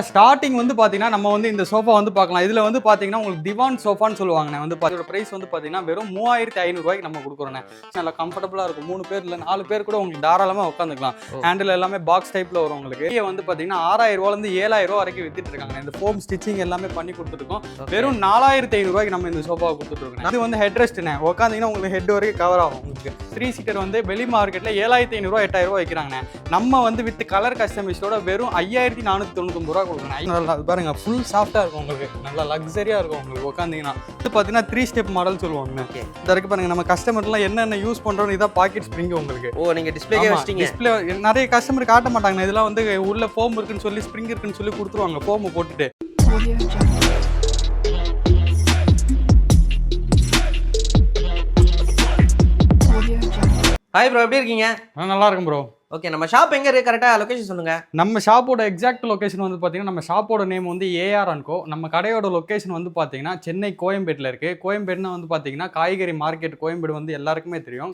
Starting வந்து பாத்தீங்கன்னா நம்ம வந்து இந்த சோஃபா வந்து பார்க்கலாம். இதுல வந்து பாத்தீங்கன்னா உங்களுக்கு திவான் சோஃபான்னு சொல்லுவாங்கண்ணே. வந்து இதோட பிரைஸ் வந்து பாத்தீங்கன்னா வெறும் 3500 ரூபாய்க்கு நம்ம கொடுக்குறோண்ணே. நல்லா கம்ஃபர்டபுளா இருக்கும். 3 பேர் இல்ல 4 பேர் கூட உங்களுக்கு தாராளமா உட்காந்துக்கலாம். ஹேண்டில் எல்லாமே பாக்ஸ் டைப்ல வரும் உங்களுக்கு. இங்கே வந்து பாத்தீங்கன்னா 6000 ரூபாயில இருந்து 7000 ரூபாய் வரைக்கும் வித்துட்டு இருக்காங்க. இந்த ஃபோம் ஸ்டிச்சிங் எல்லாமே பண்ணி கொடுத்துருக்கோம். வெறும் 4500 ரூபாய்க்கு நம்ம இந்த சோஃபாவை கொடுத்துட்டு இருக்கோம். இது வந்து ஹெட் ரெஸ்ட்ண்ணே. உட்காந்தீங்கன்னா உங்களுக்கு ஹெட் வரைக்கும் கவர் ஆகும். உங்களுக்கு 3 சீட்டர் வந்து வெளி மார்க்கெட்ல 7500 ரூபாய் 8000 ரூபாய் வைக்கிறாங்க. நம்ம வந்து வித் கலர் கஸ்டமைஸோட வெறும் 5499 ரூபாய் கொடுக்குறோம். பாருங்க ஃபுல் சாஃப்டா இருக்கும் உங்களுக்கு. நல்லா லக்ஸரியா இருக்கும் உங்களுக்கு உட்காந்தீங்கன்னா. இது பாத்தீங்கன்னா 3 ஸ்டெப் மாடல் சொல்லுவாங்க. இந்த இருக்கு பாருங்க நம்ம கஸ்டமர்லாம் என்னென்ன யூஸ் பண்றோம் இதான் பாக்கெட் ஸ்ப்ரிங் உங்களுக்கு. ஓ நீங்க டிஸ்ப்ளேக்கே வச்சிட்டீங்க. டிஸ்ப்ளே நிறைய கஸ்டமர் காட்ட மாட்டாங்க. இதெல்லாம் வந்து உள்ள ஃபோம் இருக்குன்னு சொல்லி ஸ்ப்ரிங் இருக்குன்னு சொல்லி கொடுத்துருவாங்க. ஃபோம் போட்டுட்டு ஹாய் ப்ரோ, எப்படி இருக்கீங்க? நல்லா இருக்கும் ப்ரோ. ஓகே, நம்ம ஷாப் எங்க இருக்கு? கரெக்டா லொகேஷன் சொல்லுங்க. நம்ம ஷாப்போட எக்ஸாக்ட் லொகேஷன் வந்து பாத்தீங்கன்னா நம்ம ஷாப்போட நேம் வந்து ஏஆர் அண்ட் கோ. நம்ம கடையோட லொகேஷன் வந்து பாத்தீங்கன்னா சென்னை கோயம்பேட்டில் இருக்கு. கோயம்பேடுனா வந்து பாத்தீங்கன்னா காய்கறி மார்க்கெட். கோயம்பேடு வந்து எல்லாருக்குமே தெரியும்.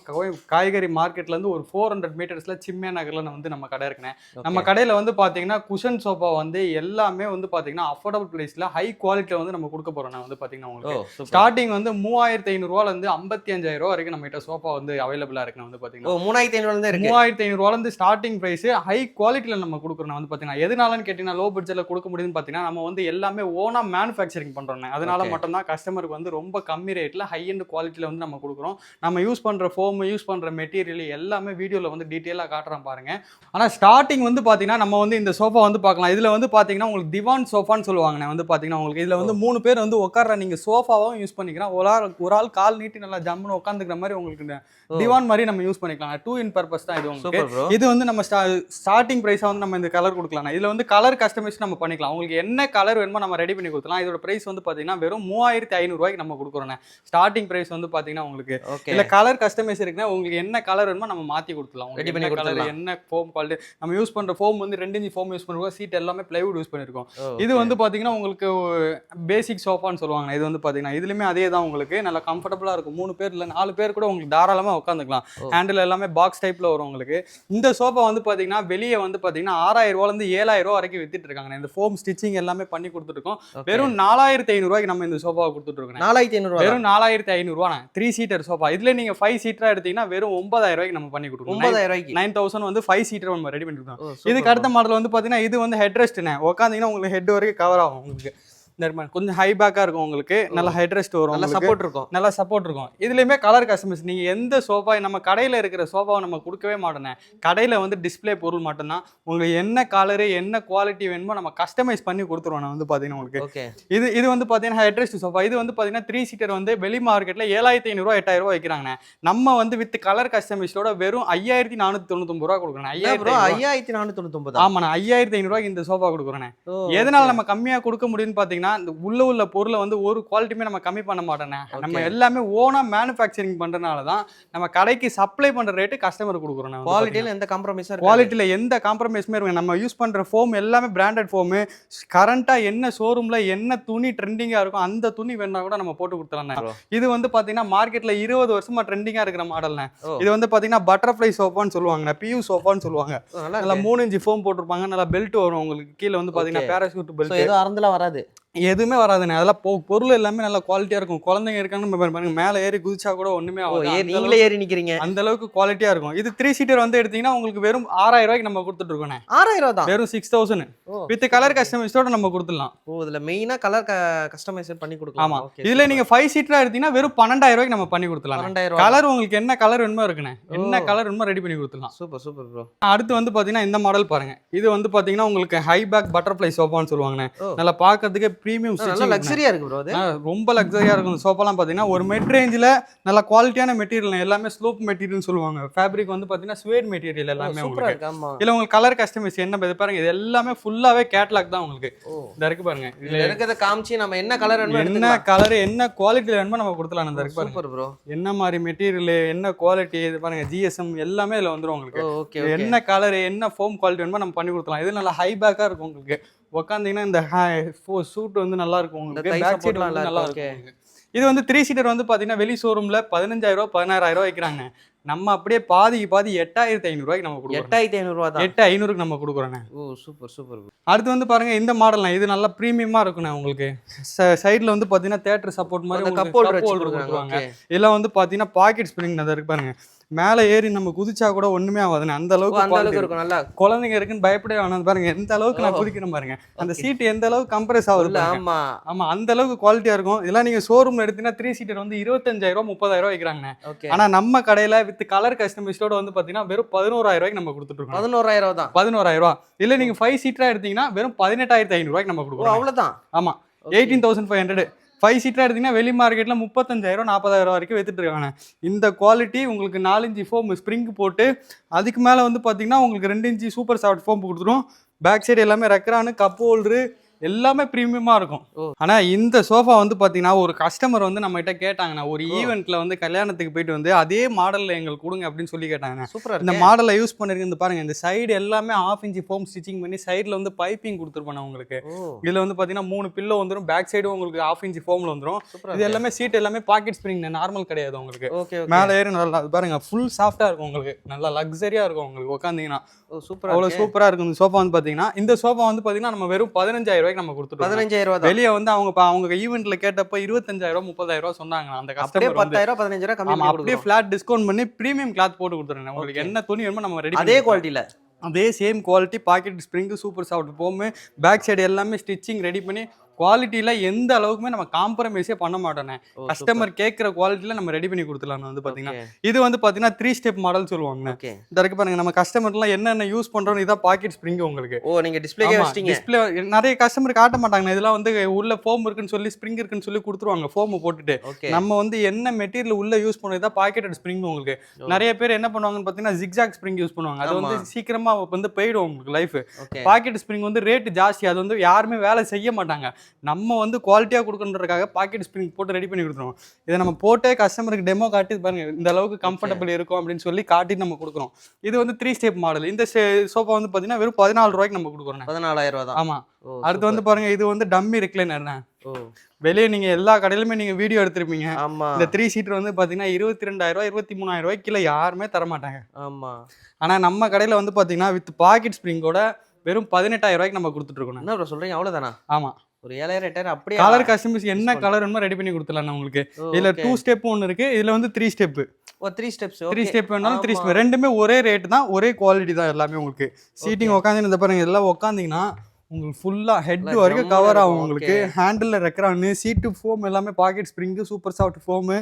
காய்கறி மார்க்கெட்ல இருந்து ஒரு 400 மீட்டர்ஸ்ல சிம்மியா நகர்ல வந்து நம்ம கடை இருக்குண்ணே. நம்ம கடையில வந்து பாத்தீங்கன்னா குஷன் சோஃபா வந்து எல்லாமே வந்து பாத்தீங்கன்னா அஃபோர்டபுள் பிரைஸ்ல ஹை குவாலிட்டியில வந்து நம்ம கொடுக்க போறோம். நான் வந்து பாத்தீங்கன்னா உங்களுக்கு ஸ்டார்டிங் வந்து 3500 ரூபாயில இருந்து 55000 ரூபாய் வரைக்கும் நம்ம கிட்ட சோஃபா வந்து அவைலபிளா இருக்கு. வந்து பாத்தீங்கன்னா 3500 இருந்து இருக்கு. 3500 ரூபாயில இருந்து ஸ்டார்டிங் பிரைஸ் ஹை குவாலிட்டியில நம்ம கொடுக்குறோம். வந்து பாத்தீங்கன்னா எதனாலன்னு கேட்டீங்கன்னா லோ பட்ஜெட்ல கொடுக்க முடியுதுன்னு பாத்தீங்கன்னா நம்ம வந்து எல்லாமே ஓனா மேனுஃபேக்சரிங் பண்றோம். அதனால மட்டும் தான் கஸ்டமருக்கு வந்து ரொம்ப கம்மி ரேட்ல ஹை எண்ட் குவாலிட்டியில வந்து நம்ம கொடுக்குறோம். நம்ம யூஸ் பண்ற ஃபோம் யூஸ் பண்ற மெட்டீரியல் எல்லாமே வீடியோல வந்து டீடைலா காட்டுறோம் பாருங்க. ஆனா ஸ்டார்டிங் வந்து பாத்தீங்கன்னா நம்ம வந்து இந்த சோஃபா வந்து பார்க்கலாம். இதுல வந்து பாத்தீங்கன்னா உங்களுக்கு திவான் சோஃபான்னு சொல்லுவாங்க. வந்து பாத்தீங்கன்னா உங்களுக்கு இதுல வந்து 3 பேர் வந்து உட்கார்ற நீங்க சோஃபாவும் யூஸ் பண்ணிக்கலாம். ஒரு ஆள் கால் நீட்டி நல்லா ஜம்முன்னு உட்காந்துக்கிற மாதிரி உங்களுக்கு திவான் மாதிரி நம்ம யூஸ் பண்ணிக்கலாம். 2 இன் பர்பஸ் தான் இது உங்களுக்கு. இது வந்து நம்ம ஸ்டார்டிங் பிரைஸா வந்து நம்ம இந்த கலர் கொடுக்கலாம். இதுல வந்து கலர் கஸ்டமைஸ் நம்ம பண்ணிக்கலாம். உங்களுக்கு என்ன கலர் வேணுமோ நம்ம ரெடி பண்ணி கொடுக்கலாம். இதோட பிரைஸ் வந்து பாத்தீங்கன்னா வெறும் 3500 ரூபாய்க்கு நம்ம கொடுக்குறோம். ஸ்டார்டிங் பிரைஸ் வந்து பாத்தீங்கன்னா உங்களுக்கு இல்ல கலர் கஸ்டமைஸ் இருக்குன்னா உங்களுக்கு என்ன கலர் வேணுமோ நம்ம மாத்தி கொடுத்துலாம். ரெடி பண்ணி கொடுக்கலாம். என்ன ஃபோம் குவாலிட்டி நம்ம யூஸ் பண்ற ஃபோம் வந்து 2 இன்ச் ஃபோம் யூஸ் பண்ணிருக்கோம். சீட் எல்லாமே பிளைவுட் யூஸ் பண்ணிருக்கோம். இது வந்து பாத்தீங்கன்னா உங்களுக்கு பேசிக் சோஃபான்னு சொல்லுவாங்க. இது வந்து பாத்தீங்கன்னா இதுலயுமே அதே தான் உங்களுக்கு நல்லா கம்ஃபர்டபுளா இருக்கும். 3 பேர் இல்ல 4 பேர் கூட உங்களுக்கு தாராளமா உட்காந்துக்கலாம். ஹேண்டில் எல்லாமே பாக்ஸ் டைப்ல வரும் உங்களுக்கு. இந்த சோஃபா வந்து பாத்தீங்கன்னா வெளியே வந்து பாத்தீங்கன்னா 6000 ரூபாயில இருந்து 7000 ரூபாய் வரைக்கும் வித்துட்டு இருக்காங்க. இந்த ஃபோம் ஸ்டிச்சிங் எல்லாமே பண்ணி கொடுத்துருக்கோம். வெறும் 4500 ரூபாய்க்கு நம்ம இந்த சோஃபாவை கொடுத்துட்டு இருக்கோம். 4500 வெறும் 4500 ரூபாய் 3 சீட்டர் சோஃபா. இதுல நீங்க 5 சீட்டரா எடுத்தீங்கன்னா வெறும் 9000 ரூபாய்க்கு நம்ம பண்ணி கொடுக்குறோம். 9000 ரூபாய்க்கு 9000 வந்து 5 சீட்டர் நம்ம ரெடி பண்ணிருக்கோம். இதுக்கு அடுத்த மாடல் வந்து பாத்தீங்கன்னா இது வந்து ஹெட் ரெஸ்ட்னே. உட்காந்தீங்கன்னா உங்களுக்கு ஹெட் வரைக்கும் கவர் ஆகும். உங்களுக்கு கொஞ்சம் ஹை பேக்கா இருக்கும். உங்களுக்கு நல்ல ஹெட் ரெஸ்ட் வரும். நல்ல சப்போர்ட் இருக்கும். நல்ல சப்போர்ட் இருக்கும். இதுலயுமே கலர் கஸ்டமைஸ் நீங்க எந்த சோஃபா நம்ம கடையில இருக்கிற சோஃபாவை நம்ம கொடுக்கவே மாட்டோம். கடையில வந்து டிஸ்பிளே பொருள் மட்டும்தான். உங்களுக்கு என்ன கலரு என்ன குவாலிட்டி வேணுமோ நம்ம கஸ்டமைஸ் பண்ணி கொடுத்துருவோம். நான் வந்து பாத்தீங்கன்னா உங்களுக்கு இது வந்து பாத்தீங்கன்னா ஹெட் ரெஸ்ட் சோஃபா. இது வந்து பாத்தீங்கன்னா 3 சீட்டர் வந்து வெளி மார்க்கெட்ல 7500 ரூபாய் 8000 ரூபாய் வைக்கிறாங்க. நம்ம வந்து வித் கலர் கஸ்டமைஸோட வெறும் 5499 ரூபாய் கொடுக்குறோம். 5499. ஆமா, 5500 ரூபாய்க்கு இந்த சோஃபா கொடுக்குறோம். எதனால நம்ம கம்மியா கொடுக்க முடியும்னு பாத்தீங்கன்னா இந்த உள்ள பொருளை வந்து ஒரு குவாலிட்டியுமே நம்ம கம்மி பண்ண மாட்டோம். நம்ம எல்லாமே ஓனா மேனுஃபேக்சரிங் பண்றதுனால தான் நம்ம கடைக்கு சப்ளை பண்ற ரேட்டு கஸ்டமர் கொடுக்குறோம். குவாலிட்டியில எந்த காம்ப்ரமைஸும் இருக்காது. குவாலிட்டியில எந்த காம்ப்ரமைஸுமே இருக்கு. நம்ம யூஸ் பண்ற ஃபோம் எல்லாமே பிராண்டட் ஃபோம். கரண்டா என்ன ஷோரூம்ல என்ன துணி ட்ரெண்டிங்கா இருக்கும் அந்த துணி வேணா கூட நம்ம போட்டு கொடுத்துறோம். இது வந்து பாத்தீங்கன்னா மார்க்கெட்ல 20 வருஷமா ட்ரெண்டிங்கா இருக்கிற மாடல்னா. இது வந்து பாத்தீங்கன்னா பட்டர்ஃப்ளை சோஃபான்னு சொல்லுவாங்க. பியூ சோஃபான்னு சொல்லுவாங்க. நல்லா 3 இன்ச் ஃபோம் போட்டிருப்பாங்க. நல்லா பெல்ட் வரும் உங்களுக்கு. கீழே வந்து பாத்தீங்கன்னா பேராசூட் பெல்ட். எதுவும் அறந்தலாம் வராது. எதுவுமே வராதுண்ணே. அதெல்லாம் பொருள் எல்லாமே நல்லா குவாலிட்டியா இருக்கும். குழந்தைங்க இருக்காங்க மேல ஏறி குதிச்சா கூட ஒண்ணுமே நீங்களே ஏறி நிக்கிறீங்க. அந்த அளவுக்கு குவாலிட்டியா இருக்கும். இது 3 சீட்டர் வந்து எடுத்தீங்கன்னா உங்களுக்கு வெறும் 6000 ரூபாய்க்கு நம்ம கொடுத்துட்டு இருக்கோம். 6000 தான். வெறும் 6000 வித் கலர் கஸ்டமைஸோட நம்ம கொடுத்துடலாம். இதுல மெயினா கலர் கஸ்டமைஸ் பண்ணி கொடுக்கலாம். ஆமா, இதுல நீங்க 5 சீட்டரா எடுத்தீங்கன்னா வெறும் 12000 ரூபாய்க்கு நம்ம பண்ணி கொடுத்துடலாம். 12000 கலர் உங்களுக்கு என்ன கலர் வேணுமோ இருக்குண்ணே. என்ன கலர் வேணுமோ ரெடி பண்ணி கொடுத்துடலாம். Super super bro. அடுத்து வந்து பாத்தீங்கன்னா இந்த மாடல் பாருங்க. இது வந்து பாத்தீங்கன்னா உங்களுக்கு ஹை பேக் பட்டர்ஃப்ளை சோஃபான்னு சொல்லுவாங்க. நல்லா பாக்கிறதுக்கு பிரீமியம் லக்ஸரியா இருக்கு ப்ரோ. அது ரொம்ப லக்ஸரியா இருக்கும். சோஃபாலாம் பாத்தீங்கன்னா ஒரு மிட் ரேஞ்சில நல்ல குவாலிட்டியான மெட்டீரியல். எல்லாமே ஸ்லோப் மெட்டீரியல் சொல்லுவாங்க. ஃபேப்ரிக் வந்து பாத்தீங்கன்னா ஸ்வேட் மெட்டீரியல் எல்லாமே உங்களுக்கு. இல்ல உங்களுக்கு கலர் கஸ்டமைஸ் என்ன பாருங்க. இது எல்லாமே ஃபுல்லாவே கேட்டலாக் தான் உங்களுக்கு. இந்த இருக்கு பாருங்க. இதுல இருக்கத காமிச்சி நம்ம என்ன கலர் வேணுமோ என்ன கலர் என்ன குவாலிட்டில வேணுமோ நம்ம கொடுத்துலாம். இந்த இருக்கு பாருங்க. Super bro. என்ன மாதிரி மெட்டீரியல் என்ன குவாலிட்டி இது பாருங்க. ஜிஎஸ்எம் எல்லாமே இதுல வந்துரும் உங்களுக்கு. என்ன கலர் என்ன ஃபோம் குவாலிட்டி வேணுமோ நம்ம பண்ணி கொடுத்துலாம். இது நல்லா ஹை பேக்கா இருக்கும் உங்களுக்கு. உட்காந்தீங்கன்னா இந்த சூட் வந்து நல்லா இருக்கும் உங்களுக்கு. பேக் சைடு நல்லா இருக்கும். இது வந்து 3 சீட்டர் வந்து பாத்தீங்கன்னா வெளி ஷோரூம்ல 15000 ரூபாய் 16000 ரூபாய் வைக்கிறாங்க. நம்ம அப்படியே பாதிக்கு பாதி 8500 ரூபாய்க்கு நம்ம கொடுக்குறோம். 8500 ரூபா தான். 8500க்கு நம்ம கொடுக்குறோண்ணே. ஓ சூப்பர் சூப்பர். அடுத்து வந்து பாருங்க இந்த மாடல்ண்ணே, இது நல்லா ப்ரீமியமா இருக்குண்ணே. உங்களுக்கு சைடுல வந்து பாத்தீங்கன்னா தேட்டர் சப்போர்ட் மாதிரி அந்த உங்களுக்கு கப் ஹோல்டர் cup வச்சு holder கொடுக்குறாங்க. கொடுத்துருவாங்க. இதெல்லாம் வந்து பாத்தீங்கன்னா பாக்கெட் ஸ்ப்ரிங் அதை இருக்கு பாருங்க. மேல ஏறி நம்ம குதிச்சா கூட ஒண்ணுமே ஆகாதுண்ணே. அந்த ஓ அளவுக்கு அந்த அளவுக்கு இருக்கும் நல்லா. குழந்தைங்க இருக்குன்னு பயப்படவே வேணாம். பாருங்க எந்த அளவுக்கு நான் குதிக்கிறேன் பாருங்க. அந்த சீட் எந்த அளவுக்கு கம்ப்ரஸ் ஆகுது இல்ல பாருங்க. ஆமா. ஆமா அந்த அளவுக்கு குவாலிட்டியா இருக்கும். இதெல்லாம் நீங்க ஷோரூம்ல எடுத்தீங்கன்னா 3 சீட்டர் வந்து 25000 30,000 வைக்கிறாங்க. ஓகே. ஆனா நம்ம கடையில வித் கலர் கஸ்டமைஸ்டோட வந்து பாத்தீங்கன்னா வெறும் 11,000 ரூபாய்க்கு நம்ம கொடுத்துட்டு இருக்கோம். 11,000 தான். 11,000 இல்ல நீங்க 5 சீட்டரா எடுத்தீங்கன்னா வெறும் 18,500 ரூபாய்க்கு நம்ம ஓ கொடுக்குறோம். அவ்வளவுதான். ஆமா 18,500. 5 சீட்டரா எடுத்தீங்கன்னா வெளி மார்க்கெட்ல 35,000 40,000 வரைக்கும் வித்துட்டு இருக்காங்க. இந்த குவாலிட்டி உங்களுக்கு 4 இன்ச் ஃபோம் ஸ்ப்ரிங் போட்டு அதுக்கு மேல வந்து பாத்தீங்கன்னா உங்களுக்கு 2 இன்ச் சூப்பர் சாஃப்ட் ஃபோம் கொடுத்துரும். பேக் சைடு எல்லாமே ரெக்ரானு கப் ஹோல்டரு எல்லாமே ப்ரீமியமா இருக்கும். ஓ. ஆனா இந்த சோஃபா வந்து பாத்தீங்கன்னா ஒரு கஸ்டமர் வந்து நம்ம கிட்ட கேட்டாங்கண்ணா, ஒரு ஈவெண்ட்ல வந்து கல்யாணத்துக்கு போயிட்டு வந்து அதே மாடல்ல எங்களுக்கு கொடுங்க அப்படின்னு சொல்லி கேட்டாங்க. சூப்பரா இந்த இருக்கு. மாடலை யூஸ் பண்ணிருக்கு இந்த பாருங்க. இந்த சைடு எல்லாமே 1/2 இன்ச் ஃபோம் ஸ்டிச்சிங் பண்ணி சைடுல வந்து பைப்பிங் கொடுத்துருப்பாங்க உங்களுக்கு. ஓ இதுல வந்து பாத்தீங்கன்னா 3 பில்லோ வந்துரும். பேக் சைடும் உங்களுக்கு 1/2 இன்ச் ஃபோம்ல வந்துரும். சூப்பரா. இது எல்லாமே சீட் எல்லாமே பாக்கெட் ஸ்ப்ரிங் நார்மல் கிடையாது உங்களுக்கு. Okay okay. மேல ஏறி நல்லா அது பாருங்க ஃபுல் சாஃப்டா இருக்கும் உங்களுக்கு. நல்லா லக்ஸரியா இருக்கும் உங்களுக்கு உட்காந்தீங்கன்னா. ஓ சூப்பரா. அவ்வளவு சூப்பரா இருக்கும் இந்த சோஃபா வந்து பாத்தீங்கன்னா. இந்த சோஃபா வந்து பாத்தீங்கன்னா நம்ம வெறும் 15,000 ரூபாய்க்கு நம்ம கொடுத்துருக்கோம். 15,000 ரூபா தான். வெளிய வந்து அவங்க ஈவென்ட்ல கேட்டப்ப 25,000 30,000 சொன்னாங்க. அந்த அப்படியே கஸ்டமர் வந்து 10,000 15,000 கம்மி ஆமா பண்ணி அப்படியே கொடுக்குறோம். ஃபிளாட் டிஸ்கவுண்ட் பண்ணி பிரீமியம் கிளாத் போட்டு கொடுத்துறேன். உங்களுக்கு என்ன துணி வேணுமோ நம்ம ரெடி அதே குவாலிட்டில. அதே same quality packet spring super soft போம் பேக் சைடு எல்லாமே ஸ்டிச்சிங் ரெடி பண்ணி குவாலிட்டியில எந்த அளவுக்குமே நம்ம காம்ப்ரமைஸே பண்ண மாட்டோண்ணே. ஓ கஸ்டமர் கேட்குற குவாலிட்டியில நம்ம ரெடி பண்ணி கொடுத்துலாம் வந்து பாத்தீங்கன்னா. ஓகே. இது வந்து பாத்தீங்கன்னா 3 ஸ்டெப் மாடல் சொல்லுவாங்க. ஓகே. இந்த இருக்கு பாருங்க நம்ம கஸ்டமர்லாம் என்னென்ன யூஸ் பண்றோம் இதான் பாக்கெட் ஸ்ப்ரிங் உங்களுக்கு. ஓ நீங்க டிஸ்ப்ளேக்கே வச்சிட்டீங்க. டிஸ்ப்ளே நிறைய கஸ்டமர் காட்ட மாட்டாங்க. இதெல்லாம் வந்து உள்ள ஃபோம் இருக்குன்னு சொல்லி ஸ்ப்ரிங் இருக்குன்னு சொல்லி கொடுத்துருவாங்க ஃபோம் போட்டுட்டு. ஓகே. நம்ம வந்து என்ன மெட்டீரியல் உள்ள யூஸ் பண்ணது தான் பாக்கெட்டட் ஸ்ப்ரிங் உங்களுக்கு. ஓ. நிறைய பேர் என்ன பண்ணுவாங்கன்னு பாத்தீங்கன்னா ஜிக்ஜாக் ஸ்ப்ரிங் யூஸ் பண்ணுவாங்க. அது வந்து ஆமா. சீக்கிரமா வந்து போயிடும் உங்களுக்கு லைஃப். ஓகே. பாக்கெட் ஸ்ப்ரிங் வந்து ரேட் ஜாஸ்தி. அது வந்து யாருமே வேலை செய்ய மாட்டாங்க. நம்ம வந்து குவாலிட்டியா கொடுக்கணுன்றதுக்காக பாக்கெட் ஸ்ப்ரிங் போட்டு ரெடி பண்ணி கொடுத்துருவோம். இதை நம்ம போட்டே கஸ்டமருக்கு டெமோ காட்டி பாருங்க இந்த அளவுக்கு கம்ஃபர்டபுள் இருக்கும் அப்படின்னு சொல்லி காட்டி நம்ம கொடுக்குறோம். இது வந்து 3 ஸ்டெப் மாடல். இந்த சோஃபா வந்து பாத்தீங்கன்னா வெறும் 14 ரூபாய்க்கு நம்ம கொடுக்குறோம். 14,000 ரூபா தான். ஆமா. ஓ அடுத்து வந்து பாருங்க இது வந்து டம்மி ரிக்ளைனர். ஓ வெளியே நீங்க எல்லா கடையிலுமே நீங்க வீடியோ எடுத்திருப்பீங்க. ஆமா. இந்த 3 சீட்டர் வந்து பாத்தீங்கன்னா 22,000 23,000 ரூபாய்க்கு கீழே யாருமே தர மாட்டாங்க. ஆமா. ஆனா நம்ம கடையில வந்து பாத்தீங்கன்னா வித் பாக்கெட் ஸ்ப்ரிங்கோட வெறும் 18,000 ரூபாய்க்கு நம்ம கொடுத்துட்டு இருக்கோம். என்ன ப்ரோ சொல்றீங்க? அவ்வளவுதானா? ஆமா. ஒரு 7,000 8,000 அப்படியே கலர் கஸ்டமைஸ் என்ன கலர் வேணுமோ ரெடி பண்ணி கொடுத்துடலாம் உங்களுக்கு. ஓ, இதுல okay. 2 ஸ்டெப் ஒன்னு இருக்கு. இதுல வந்து 3 ஸ்டெப். ஓ 3 ஸ்டெப்ஸ். 3 ஸ்டெப் வேணாலும் 3 ஸ்டெப். ரெண்டுமே ஒரே ரேட் தான், ஒரே குவாலிட்டி தான் எல்லாமே உங்களுக்கு. சீட்டிங் உட்காந்து இந்த பாருங்க எல்லாம் உட்காந்தீங்கன்னா உங்களுக்கு ஃபுல்லா ஹெட் நல்லா வரைக்கும் ஜம்முன்னு கவர் ஆகும் இருக்கும். உங்களுக்கு. ஹேண்டில் ரெக்ரானு சீட்டு ஃபோம் எல்லாமே pocket spring super soft foam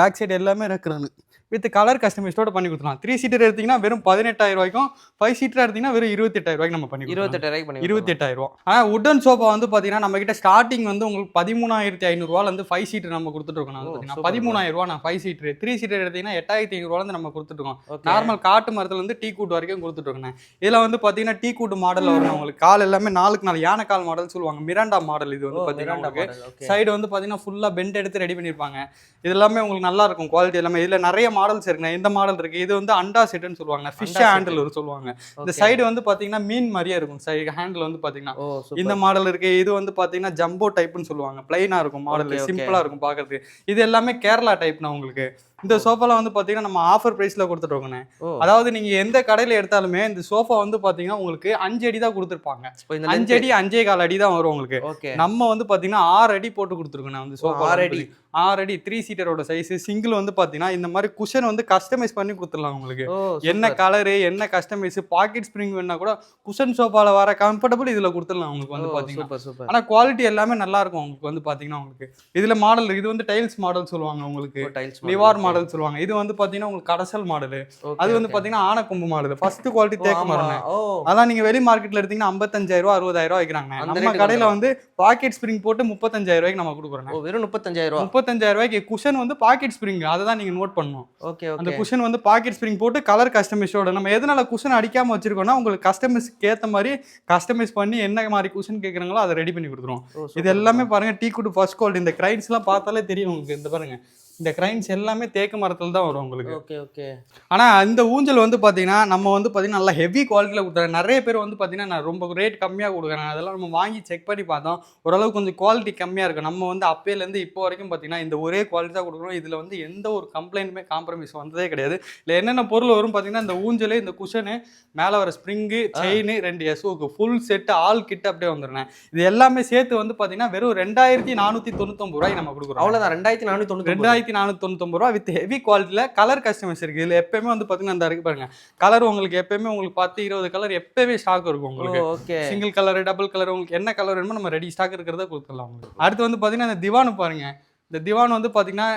back side எல்லாமே ரெக்ரானு வித் கலர் கஸ்டமைஸ்டோட பண்ணி கொடுத்துலாம். 3 சீட்டர் எடுத்தீங்கன்னா வெறும் 18,000 ரூபாய்க்கும் 5 சீட்டர் எடுத்தீங்கன்னா வெறும் 28,000 ரூபாய்க்கு நம்ம பண்ணி 28,000 ரூபாய்க்கு பண்ணி 28,000 ரூபா. ஆனா உட்டன் சோஃபா வந்து பாத்தீங்கன்னா நம்ம கிட்ட ஸ்டார்டிங் வந்து உங்களுக்கு 13,500 ரூபால இருந்து 5 சீட்டர் நம்ம கொடுத்துட்டு இருக்கோம். ஓ, பாத்தீங்கன்னா super. 13,000 ரூபா நான் 5 சீட்டர் 3 சீட்டர் எடுத்தீங்கன்னா 8,500 ரூபால இருந்து நம்ம கொடுத்துட்டு இருக்கோம். Okay. நார்மல் காட்டு மரத்துல இருந்து டீ கூட் வரைக்கும் கொடுத்துட்டு இருக்கோம். இதுல வந்து பாத்தீங்கன்னா டீ கூட் மாடல்ல வரும் உங்களுக்கு. கால் எல்லாமே 4க்கு 4 யானை கால் மாடல் சொல்லுவாங்க. மிராண்டா மாடல் இது வந்து ஓ, பாத்தீங்கன்னா மிராண்டா உங்களுக்கு மாடல். ஓகே. சைடு வந்து பாத்தீங்கன்னா ஃபுல்லா பெண்ட் எடுத்து ரெடி பண்ணிருப்பாங்க. இது எல்லாமே உங்களுக்கு நல்லா இருக்கும் குவாலிட்டி எல்லாமே. இதுல நிறைய மாடல்ஸ் இருக்குண்ணே. இந்த மாடல் இருக்கு. இது வந்து அண்டா செட்னு சொல்லுவாங்க. ஃபிஷ் அண்டா ஹேண்டில் சொல்லுவாங்க. இந்த Okay. சைடு வந்து பாத்தீங்கன்னா மீன் மாதிரியே இருக்கும். சைடு ஹேண்டில் வந்து பாத்தீங்கன்னா ஓ இந்த சூப்பர். மாடல் இருக்கு. இது வந்து பாத்தீங்கன்னா ஜம்போ டைப்னு சொல்லுவாங்க. பிளைனா இருக்கும் மாடல். Okay, okay. சிம்பிளா இருக்கும் பாக்குறதுக்கு. இது எல்லாமே கேரளா டைப்னா உங்களுக்கு. இந்த சோஃபால வந்து பாத்தீங்கன்னா நம்ம ஆஃபர் பிரைஸ்ல கொடுத்துட்டு இருக்கோம். ஓ அதாவது நீங்க எந்த கடையில எடுத்தாலுமே இந்த சோஃபா வந்து பாத்தீங்கன்னா உங்களுக்கு 5 அடி தான் கொடுத்துருப்பாங்க. இப்போ இந்த 5 அடி 5.25 அடி தான் வரும் உங்களுக்கு. ஓகே. நம்ம வந்து பாத்தீங்கன்னா 6 அடி போட்டு கொடுத்துருக்கோம். வந்து சோஃபா 6 அடி. 6 அடி 3 சீட்டரோட சைஸ். சிங்கிள் வந்து பாத்தீங்கன்னா இந்த மாதிரி குஷன் வந்து கஸ்டமைஸ் பண்ணி கொடுத்துடலாம் உங்களுக்கு. ஓ என்ன கலரு என்ன கஸ்டமைஸ் பாக்கெட் ஸ்ப்ரிங் வேணா கூட குஷன் சோஃபால வர கம்ஃபர்டபுள் இதுல கொடுத்துடலாம் உங்களுக்கு வந்து பாத்தீங்கன்னா. Super super. ஆனா குவாலிட்டி எல்லாமே நல்லா இருக்கும் உங்களுக்கு வந்து பாத்தீங்கன்னா உங்களுக்கு. இதுல மாடல் இது வந்து டைல்ஸ் மாடல் சொல்லுவாங்க உங்களுக்கு. டைல்ஸ் லிவார் மாடல் சொல்லுவாங்க. இது வந்து பாத்தீங்கன்னா உங்களுக்கு கடசல் மாடல். அது வந்து பாத்தீங்கன்னா ஆனக்கொம்பு மாடல். ஃபர்ஸ்ட் குவாலிட்டி தேக்கு மரம். ஓ அதான் நீங்க வெளி மார்க்கெட்ல எடுத்தீங்கன்னா 55,000 60,000 வைக்கிறாங்க. அந்த நம்ம rate கடையில வந்து பாக்கெட் ஸ்ப்ரிங் போட்டு 35,000 ரூபாய்க்கு நம்ம கொடுக்குறோம். ஓ வெறும் 35,000 ரூபாய். 35,000 ரூபாய்க்கு குஷன் வந்து பாக்கெட் ஸ்ப்ரிங். அதை தான் நீங்க நோட் பண்ணணும். ஓகே அந்த ஓகே. குஷன் வந்து பாக்கெட் ஸ்ப்ரிங் போட்டு கலர் கஸ்டமைஸோட நம்ம எதனால குஷன் அடிக்காம வச்சிருக்கோம்னா உங்களுக்கு கஸ்டமைஸ்க்கு ஏத்த மாதிரி கஸ்டமைஸ் பண்ணி என்ன மாதிரி குஷன் கேக்குறாங்களோ அதை ரெடி பண்ணி கொடுத்துருவோம். ஓ இது எல்லாமே பாருங்க டீ குட் ஃபர்ஸ்ட் குவாலிட்டி. இந்த கிரைன்ஸ் எல்லாம் பார்த்தாலே தெரியும் உங்களுக்கு. இந்த பாருங்க இந்த கிரைன்ஸ் எல்லாமே தேக்கு மரத்துல தான் வரும் உங்களுக்கு. Okay okay. ஆனா இந்த ஊஞ்சல் வந்து பாத்தீங்கன்னா நம்ம வந்து பாத்தீங்கன்னா நல்லா ஹெவி குவாலிட்டியில கொடுத்துறேன். நிறைய பேர் வந்து பாத்தீங்கன்னா நான் ரொம்ப ரேட் கம்மியா கொடுக்குறேன். அதெல்லாம் நம்ம வாங்கி செக் பண்ணி பார்த்தோம், ஓரளவுக்கு கொஞ்சம் குவாலிட்டி கம்மியா இருக்கு. நம்ம வந்து அப்பையில இருந்து இப்போ வரைக்கும் பாத்தீங்கன்னா இந்த ஒரே குவாலிட்டி தான் கொடுக்குறோம். இதுல வந்து எந்த ஒரு கம்ப்ளைண்ட்டுமே காம்ப்ரமைஸ் வந்ததே கிடையாது. இல்லை என்னென்ன பொருள் வரும் பாத்தீங்கன்னா இந்த ஊஞ்சல், இந்த குஷனு, மேல வர ஸ்ப்ரிங்கு, செயின், 2 எஸ்ஓக்கு ஃபுல் செட் ஆல் கிட்ட அப்படியே வந்துடுறேன். இது எல்லாமே சேர்த்து வந்து பாத்தீங்கன்னா வெறும் 2499 ரூபாய்க்கு நம்ம கொடுக்குறோம். அவ்வளவுதான். 2499 ரூபா வித் ஹெவி குவாலிட்டியில. கலர் கஸ்டமைஸ் இருக்கு இதுல. எப்பயுமே வந்து பாத்தீங்கன்னா இந்த இருக்கு பாருங்க, கலர் உங்களுக்கு எப்பயுமே உங்களுக்கு 10-20 கலர் எப்பயுமே ஸ்டாக் இருக்கும் உங்களுக்கு. Okay. Single colour, double colour, உங்களுக்கு என்ன கலர் வேணுமோ நம்ம ரெடி ஸ்டாக் இருக்கிறத கொடுத்துடலாம் உங்களுக்கு. அடுத்து வந்து பாத்தீங்கன்னா இந்த திவான் பாருங்க. இந்த திவான் வந்து பாத்தீங்கன்னா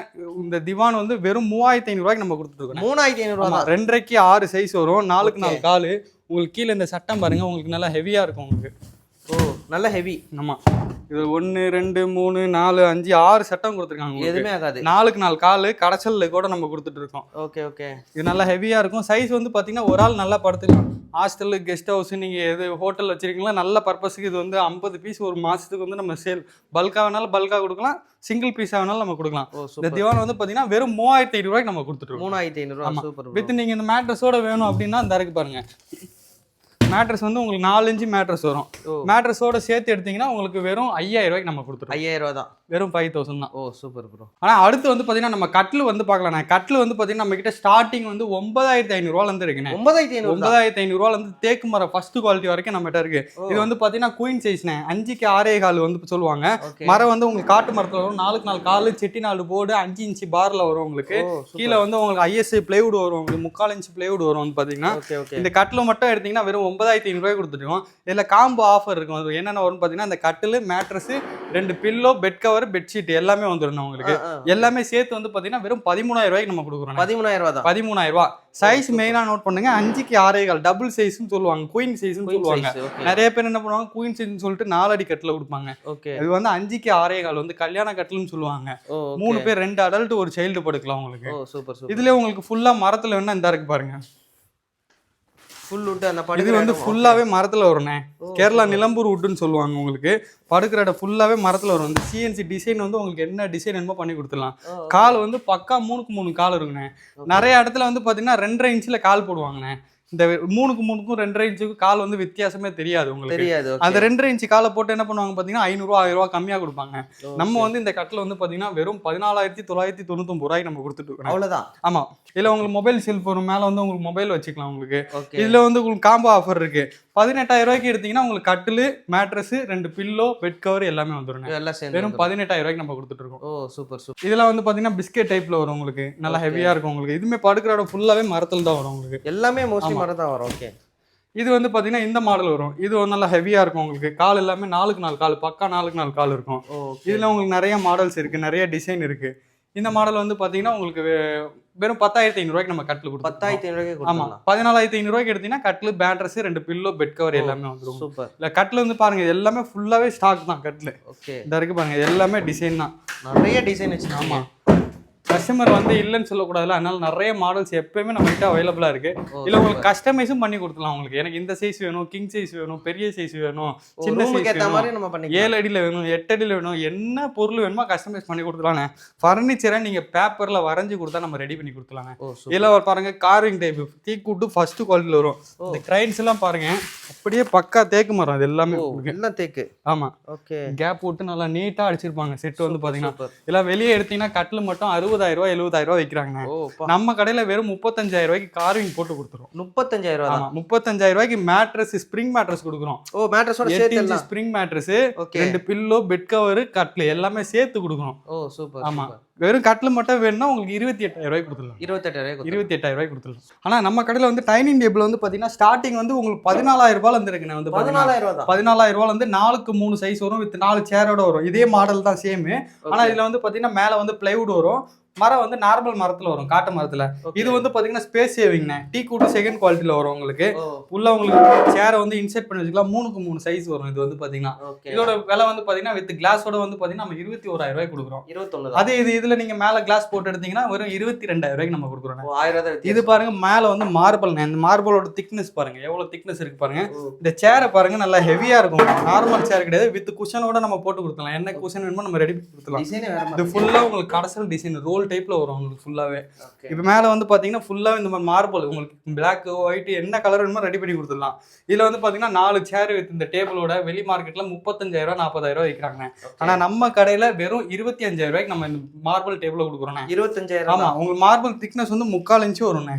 இந்த திவான் வந்து வெறும் 3500 ரூபாய்க்கு நம்ம கொடுத்துட்டு இருக்கோம். 3500 ரூபா தான். 2.5க்கு 6 சைஸ் வரும், 4க்கு 4 காலு. உங்களுக்கு கீழே இந்த சட்டம் பாருங்க, உங்களுக்கு நல்லா ஹெவியா இருக்கும் உங்களுக்கு. ஓ நல்ல ஹெவி. ஆமா, இது 1 2 3 4 5 6 சட்டம் கொடுத்துருக்காங்க. எதுவுமே ஆகாது. 4க்கு 4 காலு கடைச்சல்ல கூட நம்ம கொடுத்துட்டு இருக்கோம். Okay okay. இது நல்லா ஹெவியா இருக்கும். சைஸ் வந்து பாத்தீங்கன்னா ஒரு ஆள் நல்லா படுத்துக்கலாம். ஹாஸ்டல், கெஸ்ட் ஹவுஸ், நீங்க எது ஹோட்டல் வச்சிருக்கீங்களா நல்ல பர்பஸ்க்கு இது வந்து 50 பீஸ் ஒரு மாசத்துக்கு வந்து நம்ம சேல். பல்கா வேணாலும் பல்கா கொடுக்கலாம், சிங்கிள் பீஸா வேணாலும் நம்ம கொடுக்கலாம். இந்த திவான் வந்து பாத்தீங்கன்னா வெறும் 3500 ரூபாய்க்கு நம்ம கொடுத்துட்டு இருக்கோம். 3500 ரூபா. சூப்பர். வித் நீங்க இந்த மேட்ரஸோட வேணும் அப்படின்னா இந்த இருக்கு பாருங்க. மேட்ரஸ் வந்து உங்களுக்கு 4 இன்ச்சு மேட்ரஸ் வரும். மேட்ரஸோட சேர்த்து எடுத்தீங்கன்னா உங்களுக்கு வெறும் 5000 ரூபாய்க்கு நம்ம கொடுத்துருவோம். 5000 ரூபா தான். வெறும் 5000 தான். ஓ சூப்பர் ப்ரோ. ஆனா அடுத்து வந்து பாத்தீங்கன்னா நம்ம கட்டில் வந்து பார்க்கலாம். கட்டில் வந்து பாத்தீங்கன்னா நம்ம கிட்ட ஸ்டார்டிங் வந்து 9500 ரூபாயில இருந்து இருக்குண்ணே. 9500 ரூபாயில இருந்து தேக்கு மரம் ஃபர்ஸ்ட் குவாலிட்டி வரைக்கும் நம்ம கிட்ட இருக்கு. இது வந்து பாத்தீங்கன்னா குயின் சைஸ்ண்ணே. 5க்கு 6 கால் வந்து சொல்லுவாங்க. மரம் வந்து உங்களுக்கு காட்டு மரத்துல வரும். 4க்கு 4 கால், செட்டிநாடு போர்டு, 5 இன்ச்சு பார்ல வரும் உங்களுக்கு. கீழே வந்து உங்களுக்கு ISI பிளைவுட் வரும், உங்களுக்கு 3/4 இன்ச்சு பிளைவுட் வரும் வந்து பாத்தீங்கன்னா. இந்த கட்டில் மட்டும் எடுத்தீங்கன்னா வெறும் 9500 ரூபாய் கொடுத்துருக்கோம். இதுல காம்போ ஆஃபர் இருக்கும். அது என்னென்ன வரும் பாத்தீங்கன்னா இந்த கட்டில், mattress, 2 pillow, bed cover, bedsheet எல்லாமே வந்துடும் உங்களுக்கு. எல்லாமே சேர்த்து வந்து பாத்தீங்கன்னா வெறும் 13000 ரூபாய்க்கு நம்ம கொடுக்குறோம். 13000 ரூபா தான். 13000 ரூபாய். சைஸ் மெயினா நோட் பண்ணுங்க. 5க்கு 6 கால் டபுள் சைஸ்னு சொல்லுவாங்க, குயின் சைஸ்னு சொல்லுவாங்க. நிறைய பேர் என்ன பண்ணுவாங்க, குயின் சைஸ்னு சொல்லிட்டு 4 அடி கட்டில கொடுப்பாங்க. இது வந்து 5க்கு 6 கால் வந்து கல்யாண கட்டில்னு சொல்லுவாங்க. 3 பேர் 2 அடல்ட் ஒரு சைல்டு படுக்கலாம் உங்களுக்கு. இதுல உங்களுக்கு ஃபுல்லா மரத்துல வேணா இந்த இருக்கு பாருங்க. இது வந்து ஃபுல்லாவே மரத்துல வரும்ண்ணே. கேரளா நிலம்பூர் வுட்னு சொல்லுவாங்க உங்களுக்கு. படுக்கிற இடம் ஃபுல்லாவே மரத்துல வரும். இந்த CNC டிசைன் வந்து உங்களுக்கு என்ன டிசைன் என்னமோ பண்ணி கொடுத்துடலாம். கால் வந்து பக்கா 3க்கு 3 கால் இருக்குண்ணே. நிறைய இடத்துல வந்து பாத்தீங்கன்னா 2.5 இன்ச்ல கால் போடுவாங்கண்ணே. இந்த 3க்கு 3க்கும் 2.5 இன்ச்சுக்கு கால் வந்து வித்தியாசமே தெரியாது உங்களுக்கு. அந்த 2.5 இன்ச்சு காலை போட்டு என்ன பண்ணுவாங்க பாத்தீங்கன்னா 500 ரூபா 1000 ரூபா கம்மியா கொடுப்பாங்க. நம்ம வந்து இந்த கட்டில் வந்து பாத்தீங்கன்னா வெறும் 14999 ரூபாய்க்கு நம்ம கொடுத்துட்டு இருக்கோம். அவ்வளவுதான். ஆமா. இதுல உங்களுக்கு மொபைல் செல்ஃப் வரும், மேல வந்து உங்களுக்கு மொபைல் வச்சுக்கலாம் உங்களுக்கு. இதுல வந்து உங்களுக்கு காம்போ ஆஃபர் இருக்கு. 18000 ரூபாய்க்கு எடுத்தீங்கன்னா உங்களுக்கு கட்டில், மேட்ரஸ், 2 பில்லோ, பெட் கவர் எல்லாமே வந்துடும். வெறும் 18000 ரூபாய்க்கு நம்ம கொடுத்துட்டு இருக்கோம். ஓ சூப்பர் சூப்பர். இதெல்லாம் வந்து பாத்தீங்கன்னா பிஸ்கெட் டைப்ல வரும் உங்களுக்கு. நல்லா ஹெவியா இருக்கும் உங்களுக்கு. இதுமே படுக்கிற இடம் ஃபுல்லாவே மரத்துல தான் வரும் உங்களுக்கு. எல்லாமே மோஸ்ட்லி மரம் தான் வரும். ஓகே. இது வந்து பாத்தீங்கன்னா இந்த மாடல் வரும். இது வந்து நல்லா ஹெவியா இருக்கும் உங்களுக்கு. கால் எல்லாமே 4க்கு 4 கால், பக்கா 4க்கு 4 கால் இருக்கும். இதுல உங்களுக்கு நிறைய மாடல்ஸ் இருக்கு, நிறைய டிசைன் இருக்கு. இந்த மாடல் வந்து பாத்தீங்கன்னா உங்களுக்கு வெறும் 10500 ரூபாய்க்கு நம்ம கட்டில் கொடுப்போம். 10500 ரூபாய்க்கு. ஆமா, 14500 ரூபாய்க்கு எடுத்தீங்கன்னா கட்டில், மேட்ரஸ், 2 பில்லோ, பெட் கவர் எல்லாமே வந்துடும். சூப்பர். இல்ல கட்டில் வந்து பாருங்க, இது எல்லாமே ஃபுல்லாவே ஸ்டாக் தான் கட்டில். ஓகே. இந்த இருக்கு பாருங்க, இது எல்லாமே டிசைன் தான். நிறைய டிசைன் வச்சு. ஆமா, கஸ்டமர் வந்து இல்லைன்னு சொல்லக்கூடாதுல, அதனால நிறைய மாடல்ஸ் எப்பயுமே நம்ம கிட்ட அவைலபிளா இருக்கு. இல்ல உங்களுக்கு கஸ்டமைஸும் பண்ணி கொடுத்துலாம். உங்களுக்கு எனக்கு இந்த சைஸ் வேணும், கிங் சைஸ் வேணும், பெரிய சைஸ் வேணும், சின்ன சைஸ் ஏத்த மாதிரி நம்ம பண்ணிக்கலாம். 7 அடியில வேணும், 8 அடியில வேணும், என்ன பொருள் வேணுமோ கஸ்டமைஸ் பண்ணி கொடுத்துலானே. ஃபர்னிச்சரை நீங்க பேப்பர்ல வரைஞ்சு கொடுத்தா நம்ம ரெடி பண்ணி கொடுத்துலானே. இதுல பாருங்க கார்விங் டைப் தீக்கூட்டு ஃபர்ஸ்ட் குவாலிட்டில வரும். இந்த கிரைன்ஸ் எல்லாம் பாருங்க அப்படியே பக்கா தேக்கு மரம். அது எல்லாமே எல்லாம் தேக்கு. ஆமா. ஓகே. கேப் விட்டு நல்லா நீட்டா அடிச்சிருப்பாங்க. செட் வந்து பாத்தீங்கன்னா இதெல்லாம் வெளியே எடுத்தீங்கன்னா கட்டில் மட்டும் 60000 ரூபாய் 70000 ரூபாய் வைக்கிறாங்க. நம்ம கடையில வெறும் 35000 ரூபாய்க்கு கார்விங் போட்டு கொடுத்துரும். 35000 ரூபாய். ஆமா, 35000 ரூபாய்க்கு மேட்ரஸ், ஸ்ப்ரிங் மேட்ரஸ் கொடுக்குறோம். ஓ மேட்ரஸோட சேர்த்து எல்லாம் spring mattress, 2 pillow, bed cover, கட்டில் எல்லாமே சேர்த்து கொடுக்குறோம். ஓ சூப்பர். ஆமா, வெறும் கட்டில் மட்டும் வேணும்னா உங்களுக்கு 28000 ரூபாய்க்கு கொடுத்துடலாம். 28000 ரூபாய்க்கு கொடுத்துடலாம். ஆனா நம்ம கடையில வந்து டைனிங் டேபிள் வந்து பாத்தீங்கன்னா ஸ்டார்டிங் வந்து உங்களுக்கு 14000 ரூபாயில இருந்து இருக்குண்ணே. வந்து 14000 ரூபாயில இருந்து 4க்கு 3 சைஸ் வரும், வித் 4 சேரோட வரும். இதே மாடல் தான் சேம். ஆனா இதுல வந்து பாத்தீங்கன்னா மேல வந்து பிளைவுட் வரும். மரம் வந்து நார்மல் மரத்துல வரும், காட்டு மரத்துல. இது வந்து பாத்தீங்கன்னா ஸ்பேஸ் சேவிங்ண்ணே. டீ கூட்டு செகண்ட் குவாலிட்டில வரும் உங்களுக்கு. உள்ள உங்களுக்கு சேரை வந்து இன்செர்ட் பண்ணி வச்சுக்கலாம். 3க்கு 3 சைஸ் வரும். இது வந்து பாத்தீங்கன்னா இதோட விலை வந்து பாத்தீங்கன்னா வித் கிளாஸோட வந்து பாத்தீங்கன்னா நம்ம 21000 ரூபாய் கொடுக்குறோம். 21. அதே இது இதுல நீங்க மேல கிளாஸ் போட்டு எடுத்தீங்கன்னா வெறும் 22,000 ரூபாய்க்கு நம்ம கொடுக்குறோம். 1000 தான் இது பாருங்க மேல வந்து மார்பிள், இந்த மார்பிளோட திக்னஸ் பாருங்க எவ்வளவு திக்னஸ் இருக்கு பாருங்க. இந்த சேரை பாருங்க நல்லா ஹெவியா இருக்கும், நார்மல் சேர் கிடையாது, வித் குஷனோட நம்ம போட்டு கொடுக்கலாம். என்ன குஷன் வேணுமோ நம்ம ரெடி பண்ணி கொடுக்கலாம். இது ஃபுல்லா உங்களுக்கு கடசல் டிசைன் ரோல் டைப்ல வரும் உங்களுக்கு ஃபுல்லாவே. இப்போ மேல வந்து பாத்தீங்கன்னா ஃபுல்லா இந்த மாதிரி மார்பிள் உங்களுக்கு பிளாக் ஒயிட் என்ன கலர் வேணுமோ ரெடி பண்ணி கொடுத்துடலாம். இதுல வந்து பாத்தீங்கன்னா 4 சேர் வித் இந்த டேபிளோட வெளி மார்க்கெட்ல 35,000 40,000 விற்கிறாங்க. ஆனா நம்ம கடையில வெறும் 25,000 ரூபாய்க்கு நம்ம இந்த மார்பிள் டேபிள் கொடுக்குறோம். 25,000. ஆமா, உங்களுக்கு மார்பிள் திக்னஸ் வந்து 3/4 இன்ச் வரும்ண்ணே.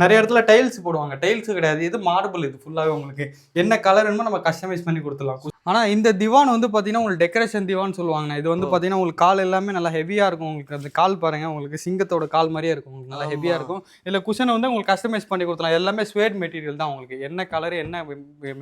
நிறைய இடத்துல டைல்ஸ் போடுவாங்க, டைல்ஸ் கிடையாது, இது மார்பிள். இது ஃபுல்லாவே உங்களுக்கு என்ன கலர் வேணுமோ நம்ம கஸ்டமைஸ் பண்ணி கொடுத்துடலாம். ஆனா இந்த திவான் வந்து பாத்தீங்கன்னா உங்களுக்கு டெக்கரேஷன் திவான் சொல்லுவாங்க. இது வந்து பாத்தீங்கன்னா உங்களுக்கு கால் எல்லாமே நல்லா ஹெவியா இருக்கும். உங்களுக்கு அந்த கால் பாருங்க, உங்களுக்கு சிங்கத்தோட கால் மாதிரியே இருக்கும், உங்களுக்கு நல்லா ஹெவியா இருக்கும். இதுல குஷன் வந்து உங்களுக்கு கஸ்டமைஸ் பண்ணி கொடுக்கலாம். எல்லாமே ஸ்வேட் மெட்டீரியல் தான், உங்களுக்கு என்ன கலர் என்ன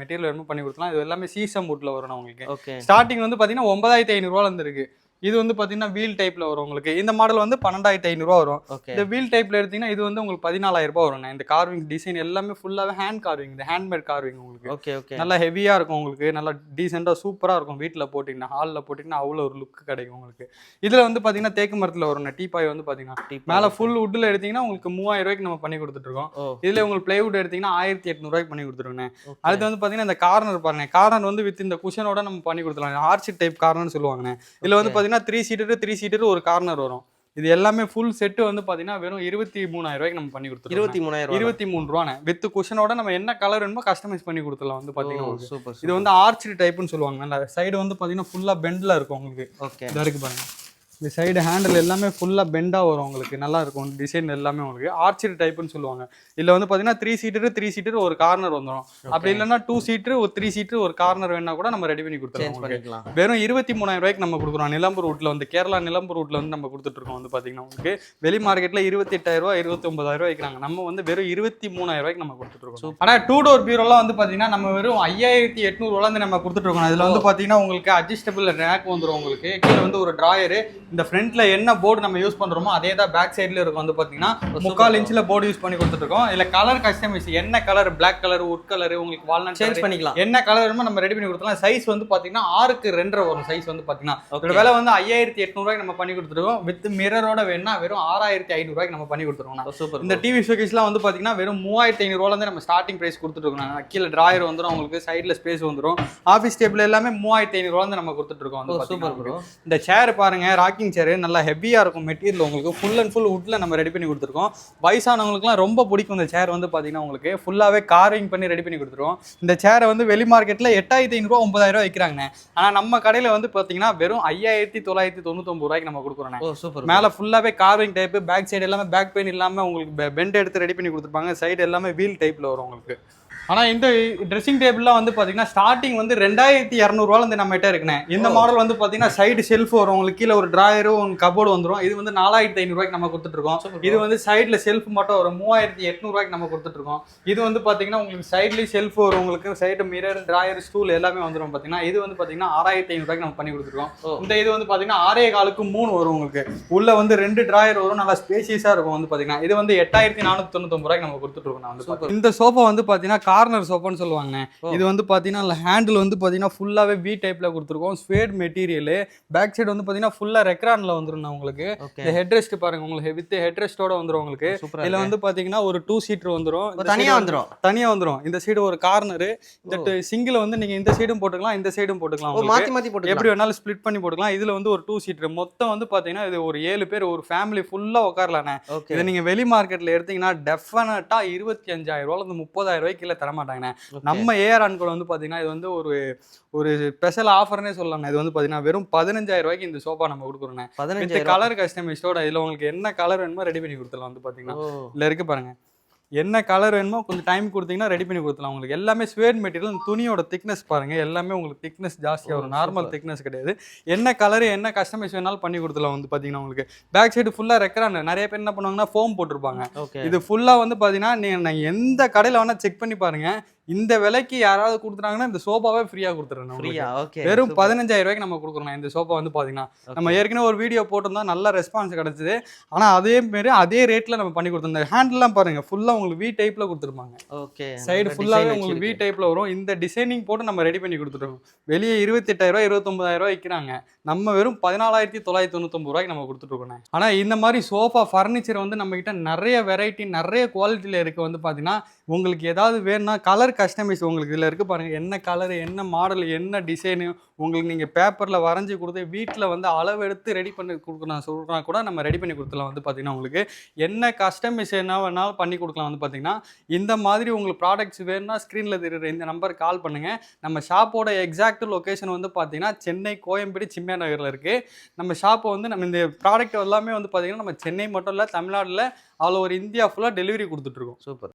மெட்டீரியல் வேணுமோ பண்ணி கொடுக்கலாம். இது எல்லாமே சீசம் வுட்ல வரும் உங்களுக்கு. ஸ்டார்டிங் வந்து பாத்தீங்கன்னா 9,500 ரூபாயில இருந்து இருக்கு. இது வந்து பாத்தீங்கன்னா வீல் டைப்ல வரும் உங்களுக்கு. இந்த மாடல் வந்து 12,500 ரூபா வரும். இந்த வீல் டைப்ல எடுத்தீங்கன்னா இது வந்து உங்களுக்கு 14,000 ரூபாய் வரும். இந்த கார்விங் டிசைன் எல்லாமே ஃபுல்லாவே ஹேண்ட் கார்விங், இந்த ஹேண்ட்மேட் கார்விங் உங்களுக்கு. நல்லா ஹெவியா இருக்கும் உங்களுக்கு, நல்லா டீசெண்டா சூப்பரா இருக்கும். வீட்டுல போட்டீங்கன்னா ஹாலில் போட்டீங்கன்னா அவ்வளோ ஒரு லுக் கிடைக்கும் உங்களுக்கு. இதுல வந்து பாத்தீங்கன்னா தேக்கு மரத்துல வரும் டீபாய் வந்து பாத்தீங்கன்னா மேல ஃபுல் வுட்ல எடுத்தீங்கன்னா உங்களுக்கு 3,000 ரூபாய்க்கு நம்ம பண்ணி கொடுத்துட்டு இருக்கோம். இதுல உங்களுக்கு பிளைவுட் எடுத்தீங்கன்னா 1,800 ரூபாய்க்கு பண்ணி கொடுத்துருக்கோம். அடுத்து வந்து பாத்தீங்கன்னா இந்த கார்னர் பாருங்க, கார்னர் வந்து வித் இந்த குஷனோட நம்ம பண்ணி கொடுத்துருவோம். ஆர்ச் டைப் கார்னர்னு சொல்லுவாங்க. இதுல வந்து 3 சீட்டர் ஒரு கார்னர் வரும். இது எல்லாமே ஃபுல் செட் வந்து பாத்தீங்கன்னா வெறும் 23,000 ரூபாய்க்கு நம்ம பண்ணி கொடுத்துருவோம். 23 ரூபாய் வித் குஷனோட நம்ம என்ன கலர் வேணுமோ கஸ்டமைஸ் பண்ணி கொடுத்துடலாம். வந்து பாத்தீங்கன்னா இது வந்து ஆர்ச் டைப்னு சொல்லுவாங்க. சைடு வந்து பாத்தீங்கன்னா ஃபுல்லா பெண்ட்ல இருக்கும் உங்களுக்கு. இதா இருக்கு பாருங்க, இந்த சைடு ஹேண்டில் எல்லாமே ஃபுல்லாக பெண்டாக வரும் உங்களுக்கு. நல்லா இருக்கும் டிசைன் எல்லாமே உங்களுக்கு. ஆர்ச்சரி டைப்புன்னு சொல்லுவாங்க. இதில் வந்து பார்த்தீங்கன்னா 3 சீட்டர் ஒரு கார்னர் வந்துடும். அப்படி இல்லைன்னா 2 சீட்டர் ஒரு 3 சீட்டர் ஒரு கார்னர் வேணா கூட நம்ம ரெடி பண்ணி கொடுத்துருவோம். வெறும் 23,000 ரூபாய்க்கு நம்ம கொடுக்குறோம். நிலம்பூர் ரூட்ல வந்து கேரளா நிலம்பூர் ரூட்ல வந்து நம்ம கொடுத்துட்ருக்கோம். வந்து பார்த்தீங்கன்னா உங்களுக்கு வெளி மார்க்கெட்டில் 28,000 ரூபா 29,000 ரூபாய் வைக்கிறாங்க. நம்ம வந்து வெறும் 23,000 ரூபாய்க்கு நம்ம கொடுத்துட்ருக்கோம். ஆனால் 2 டோர் பீரோலாம் வந்து பார்த்தீங்கன்னா நம்ம வெறும் 5,800 ரூபாய் நம்ம கொடுத்துட்ருக்கோம். இதில் வந்து பார்த்தீங்கன்னா உங்களுக்கு அட்ஜஸ்டபிள் ரேக் வந்துடும். உங்களுக்கு கீழே வந்து ஒரு டிராயரு, இந்த ஃப்ரண்ட்ல என்ன போர்டு நம்ம யூஸ் பண்றோமோ அதே தான் பேக் சைடுல இருக்கும். வந்து பாத்தீங்கன்னா 3/4 இன்ச்ல போர்டு யூஸ் பண்ணி கொடுத்துருக்கோம். இல்ல கலர் கஸ்டமைஸ் என்ன colour, black colour, wood colour, உங்களுக்கு வால்நட் சேஞ்ச் பண்ணிக்கலாம். என்ன கலர் வேணுமோ நம்ம ரெடி பண்ணி கொடுத்துக்கலாம். சைஸ் வந்து பாத்தீங்கன்னா 6க்கு 2.5 வரும். சைஸ் வந்து பாத்தீங்கன்னா இதோட விலை வந்து 5,800 ரூபாய்க்கு நம்ம பண்ணி கொடுத்துருக்கோம். வித் மிரரோட வேணா வெறும் 6,500 ரூபாய்க்கு நம்ம பண்ணி கொடுத்துருவோம். இந்த டிவி ஷோகேஸ்லாம் வந்து பாத்தீங்கன்னா வெறும் 3,500 ரூபாயில இருந்து நம்ம ஸ்டார்டிங் பிரைஸ் கொடுத்துட்டு இருக்கோம். கீழே டிராயர் வந்துடும் உங்களுக்கு, சைடுல ஸ்பேஸ் வந்துடும். ஆஃபீஸ் டேபிள் எல்லாமே 3,500 ரூபாயில இருந்து நம்ம கொடுத்துட்டு இருக்கோம். இந்த சேர் பாருங்க, ராக்கிங் சேர் நல்லா ஹெவியா இருக்கும் மெட்டீரியல். உங்களுக்கு ஃபுல் அண்ட் ஃபுல் வுட்ல நம்ம ரெடி பண்ணி கொடுத்துருக்கோம். வயசானவங்களுக்குலாம் ரொம்ப பிடிக்கும் இந்த சேர். வந்து பாத்தீங்கன்னா உங்களுக்கு ஃபுல்லாவே கார்விங் பண்ணி ரெடி பண்ணி கொடுத்துருவோம். இந்த சேரை வந்து வெளி மார்க்கெட்ல 8,500 ரூபா 9,000 ரூபாய் விற்கிறாங்க. ஆனா நம்ம கடையில வந்து பாத்தீங்கன்னா வெறும் 5,999 ரூபாய்க்கு நம்ம கொடுக்குறோம். மேல ஃபுல்லாவே கார்விங் டைப், பேக் சைடு எல்லாமே பேக் பெயின் இல்லாம உங்களுக்கு பெண்ட் எடுத்து ரெடி பண்ணி கொடுத்துருப்பாங்க. சைடு எல்லாமே வீல் டைப்ல வரும் உங்களுக்கு. ஆனால் இந்த ட்ரெஸ்ஸிங் டேபிள்லாம் வந்து பார்த்தீங்கன்னா ஸ்டார்டிங் வந்து 2,200 ரூபாயிலேருந்து நம்மகிட்ட இருக்குண்ணே. இந்த மாடல் வந்து பார்த்தீங்கன்னா சைடு ஷெல்ஃப் வரும் உங்களுக்கு, கீழே ஒரு டிராயரும் ஒரு கபோர்டு வந்துடும். இது வந்து 4,500 ரூபாய்க்கு நம்ம கொடுத்துட்ருக்கோம். இது வந்து சைடில் ஷெல்ஃப் மட்டும் ஒரு 3,800 ரூபாய்க்கு நம்ம கொடுத்துட்ருக்கோம். இது வந்து பார்த்தீங்கன்னா உங்களுக்கு சைட்லேயும் ஷெல்ஃப் வரும் உங்களுக்கு, சைடு மிரர், டிராயர், ஸ்டூல் எல்லாமே வந்துடும். பார்த்தீங்கன்னா இது வந்து பார்த்தீங்கன்னா 6,500 ரூபாய்க்கு நம்ம பண்ணி கொடுத்துருக்கோம். இந்த இது வந்து பார்த்தீங்கன்னா 6,4க்கு 3 வரும் உங்களுக்கு. உள்ள வந்து 2 டிராயர் வரும், நல்லா ஸ்பேசியஸாக இருக்கும். வந்து பார்த்தீங்கன்னா இது வந்து 8,499 ரூபாய்க்கு நம்ம கொடுத்துட்ருக்கோம். இந்த சோஃபா வந்து பார்த்தீங்கன்னா கார்னர் சோஃபான்னு சொல்லுவாங்க. இது வந்து பாத்தீங்கன்னா ஹேண்டில் வந்து பாத்தீங்கன்னா ஃபுல்லாவே வி டைப்ல கொடுத்துருக்கோம். Suede material. பேக் சைடு வந்து பாத்தீங்கன்னா ஃபுல்லா ரெக்ரான்ல வந்துரும் உங்களுக்கு. இந்த ஹெட் ரெஸ்ட் பாருங்க, உங்களுக்கு வித் ஹெட் ரெஸ்டோட வந்துரும் உங்களுக்கு. இதுல வந்து பாத்தீங்கன்னா ஒரு 2 சீட்டர் வந்துரும், தனியா வந்துரும். இந்த சைடு ஒரு கார்னர், இந்த சிங்கிள் வந்து நீங்க இந்த சைடும் போட்டுக்கலாம், இந்த சைடும் போட்டுக்கலாம், மாத்தி மாத்தி போட்டுக்கலாம், எப்படி வேணாலும் ஸ்ப்ளிட் பண்ணி போட்டுக்கலாம். இதுல வந்து ஒரு 2 சீட்டர் மொத்தம் வந்து பாத்தீங்கன்னா இது ஒரு 7 பேர் ஒரு ஃபேமிலி ஃபுல்லா உட்காரலானே. இதை நீங்க வெளி மார்க்கெட்ல எடுத்தீங்கன்னா டெஃபினட்டா 25,000 ரூபாயில இருந்து 30,000 ரூபாய்க்கு கீழே தர மாட்டாங்க. நம்ம ஏஆர் அண்ட் கூட வந்து பாத்தீங்கன்னா இது வந்து ஒரு ஸ்பெஷல் ஆஃபர்னே சொல்லலாம். இது வந்து பாத்தீங்கன்னா வெறும் 15,000 ரூபாய்க்கு இந்த சோஃபா நம்ம கொடுக்குறோம். 15 கலர் கஸ்டமைஸ்டோட. இதுல உங்களுக்கு என்ன கலர் வேணுமோ ரெடி பண்ணி கொடுத்துடலாம். வந்து பாத்தீங்கன்னா இல்ல இருக்கு பாருங்க, என்ன கலர் வேணுமோ கொஞ்சம் டைம் கொடுத்தீங்கன்னா ரெடி பண்ணி கொடுத்துலாம். உங்களுக்கு எல்லாமே ஸ்வேட் மெட்டீரியல். துணியோட திக்னஸ் பாருங்க, எல்லாமே உங்களுக்கு திக்னஸ் ஜாஸ்தியாக வரும், நார்மல் திக்னஸ் கிடையாது. என்ன கலர் என்ன கஸ்டமைஸ் வேணாலும் பண்ணி கொடுத்துலாம். வந்து பாத்தீங்கன்னா உங்களுக்கு பேக் சைடு ஃபுல்லா ரெக்ரான். நிறைய பேர் என்ன பண்ணுவாங்கன்னா ஃபோம் போட்டிருப்பாங்க. இது ஃபுல்லா வந்து பாத்தீங்கன்னா நீங்க எந்த கடையில வேணா செக் பண்ணி பாருங்க, இந்த விலைக்கு யாராவது கொடுத்துட்டாங்கன்னா இந்த சோஃபாவே ஃப்ரீயா கொடுத்துறேன். ஃப்ரீயா? ஓகே. வெறும் 15,000 ரூபாய்க்கு நம்ம கொடுக்குறோம். இந்த சோஃபா வந்து பாத்தீங்கன்னா நம்ம ஏற்கனவே ஒரு வீடியோ போட்டிருந்தோம், நல்ல ரெஸ்பான்ஸ் கிடைச்சது. ஆனா அதே மாதிரி அதே ரேட்ல நம்ம பண்ணி கொடுத்தோம். இந்த ஹேண்டில்லாம் பாருங்க ஃபுல்லா உங்களுக்கு வி டைப்ல கொடுத்துருப்பாங்க. ஓகே. சைடு ஃபுல்லாவே உங்களுக்கு வி டைப்ல வரும். இந்த டிசைனிங் போட்டு நம்ம ரெடி பண்ணி கொடுத்துருவோம். வெளியே 28,000 29,000 விற்கிறாங்க. நம்ம வெறும் 14,999 ரூபாய்க்கு நம்ம கொடுத்துட்டு இருக்கோம். ஆனா இந்த மாதிரி சோஃபா ஃபர்னிச்சர் வந்து நம்ம கிட்ட நிறைய வெரைட்டி நிறைய குவாலிட்டியில இருக்கு. வந்து பாத்தீங்கன்னா உங்களுக்கு ஏதாவது வேணும்னா கலர் கஸ்டமைஸ் உங்களுக்கு இதுல இருக்கு பாருங்க. என்ன கலர், என்ன மாடல், என்ன டிசைனு உங்களுக்கு நீங்க பேப்பர்ல வரைஞ்சி கொடுத்து வீட்டில் வந்து அளவு எடுத்து ரெடி பண்ணி கொடுக்கணும் சொல்றா கூட நம்ம ரெடி பண்ணி கொடுத்துலாம். வந்து பாத்தீங்கன்னா உங்களுக்கு என்ன கஸ்டமைஸ் என்ன வேணாலும் பண்ணி கொடுக்கலாம். வந்து பாத்தீங்கன்னா இந்த மாதிரி உங்களுக்கு ப்ராடக்ட்ஸ் வேணும்னா ஸ்க்ரீனில் தெரியுற இந்த நம்பருக்கு கால் பண்ணுங்க. நம்ம ஷாப்போட எக்ஸாக்ட் லொகேஷன் வந்து பார்த்தீங்கன்னா சென்னை கோயம்பேடு சிம்மியா நகரில் இருக்குது. நம்ம ஷாப்பை வந்து நம்ம இந்த ப்ராடக்ட் எல்லாமே வந்து பார்த்தீங்கன்னா நம்ம சென்னை மட்டும் இல்லை தமிழ்நாட்டில் ஆல் ஓவர் இந்தியா ஃபுல்லாக டெலிவரி கொடுத்துட்ருக்கோம். சூப்பர்.